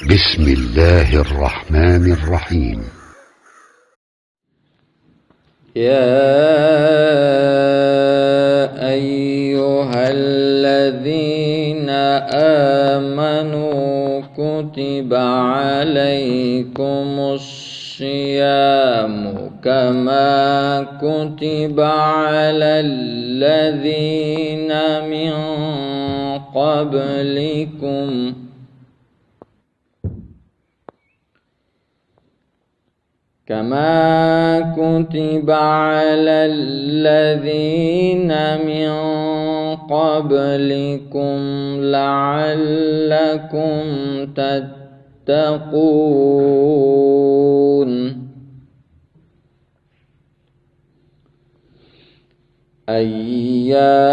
بسم الله الرحمن الرحيم. يا أيها الذين آمنوا كتب عليكم الصيام كما كتب على الذين من قبلكم لعلكم تتقون. أياما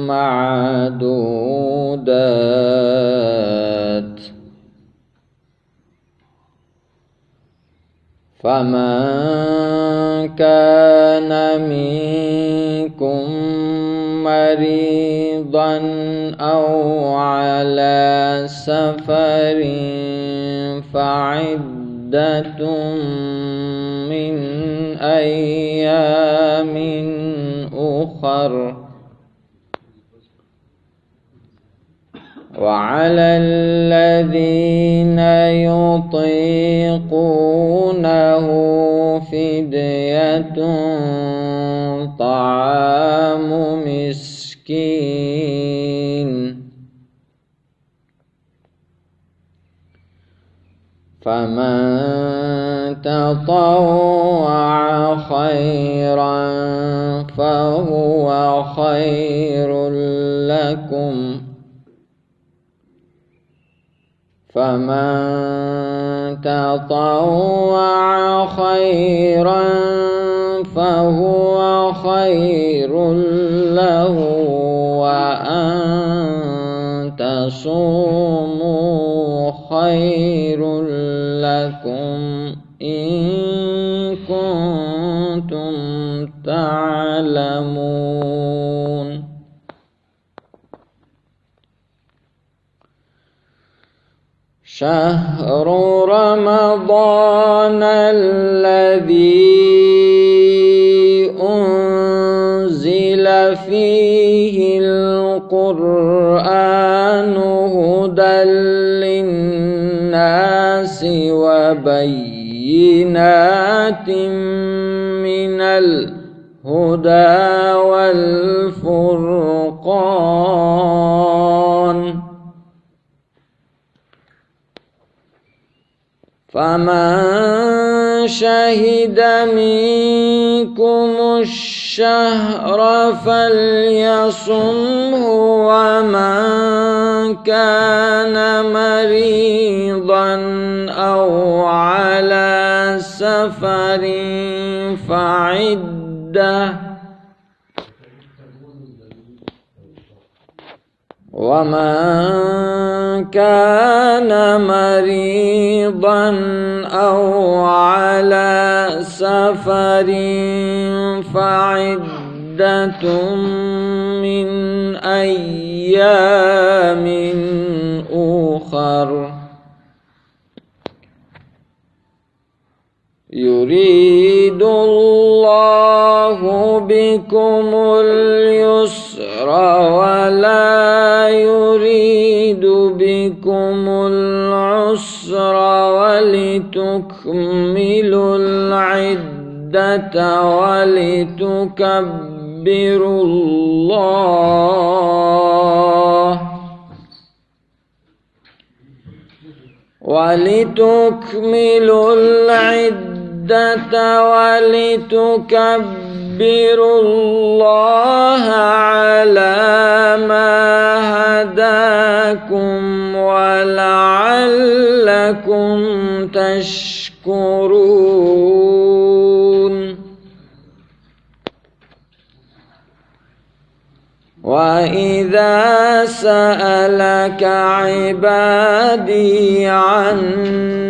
معدودات، فمن كان منكم مريضا أو على سفر فعدة من أيام أخر، وعلى الذين يطيقونه فدية طعام مسكين، فمن تطوع خيرا فهو خير لكم، فمن تطوع خيرا فهو خير له، وأن تصوموا خير لكم إن كنتم تعلمون. شهر رمضان الذي أنزل فيه القرآن هدى للناس وبينات من الهدى والفرقان، فمن شهد منكم الشهر فليصمه، ومن كان مريضا أو على سفر فعدة، ومن كان مريضا أو على سفر فعدة من أيام أخر، يريد الله بكم اليسر ولا يريد بكم العسر، ولتكملوا العدة ولتكبروا الله ولتكبروا الله على ما هداكم ولعلكم تشكرون. وإذا سألك عبادي عني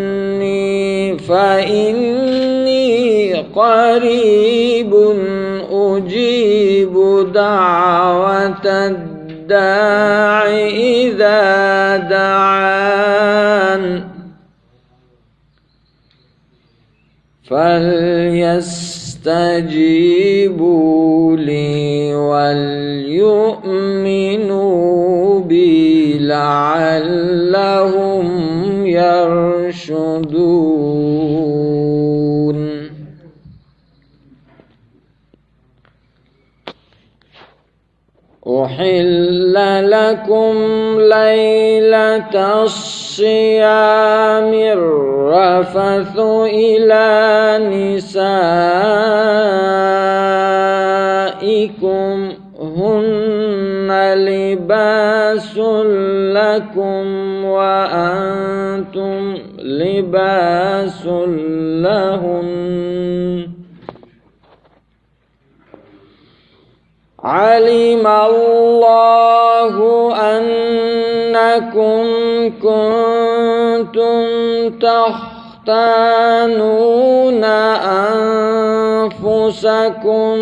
فإني قريب أجيب دعوة الداع إذا دعان فليستجيبوا لي وليؤمنوا بي لعلهم يرشدون. أحل لكم ليلة الصيام الرفث إلى نسائكم هن لباس لكم وأنتم لباس لهن علم الله أنكم كنتم تختانون أنفسكم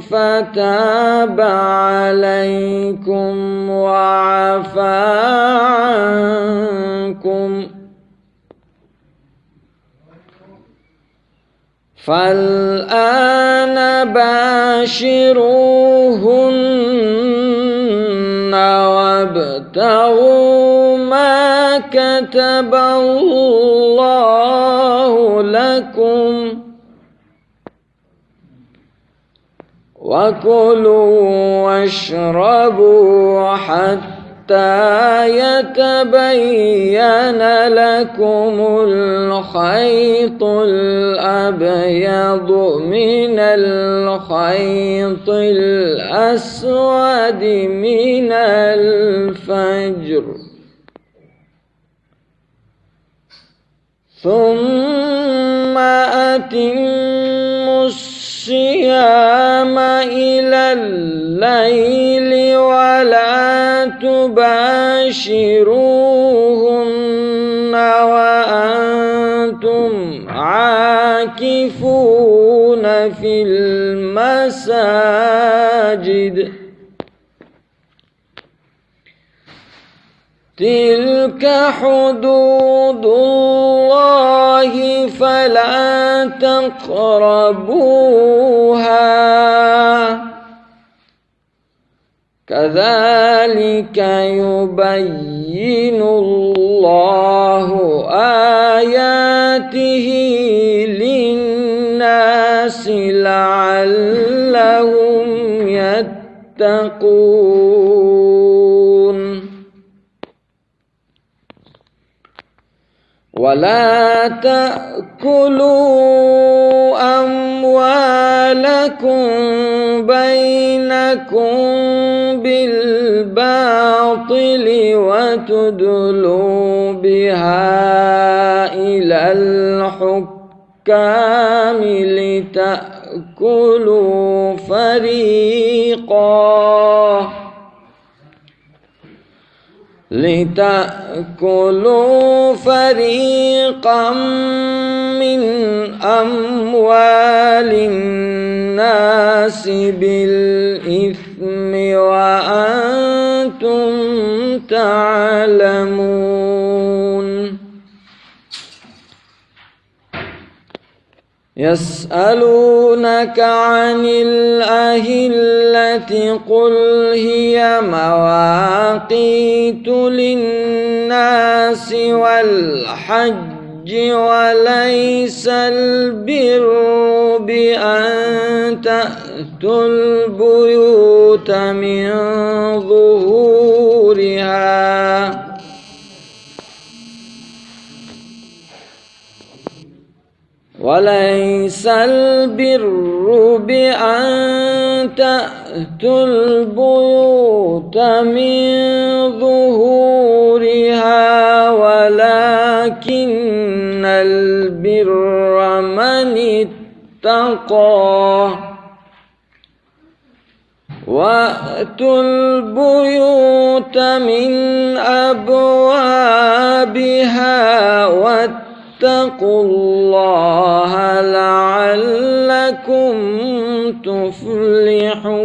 فتاب عليكم وعفى عنكم فالآن باشروهن وابتغوا ما كتب الله لكم وكلوا واشربوا حتى يتبين لكم الخيط الأبيض من الخيط الأسود من الفجر ثم أتموا الصيام إلى الليل ولا تباشروهن وأنتم عاكفون في المساجد تلك حدود الله فلا تقربوها كذلك يبين الله آياته للناس لعلهم يتقون. ولا تأكلوا أموالكم بينكم بالباطل وتدلوا بها إلى الحكام لتأكلوا فريقا من أموال الناس بالإثم وأنتم تعلمون. يسألونك عن الأهلة قل هي مواقيت للناس والحج وليس البر بأن تأتوا البيوت من ظهورها وليس البر بأن تأتوا البيوت من ظهورها ولكن البر من اتقى وأتوا البيوت من أبوابها واتقوا الله لعلكم تفلحون.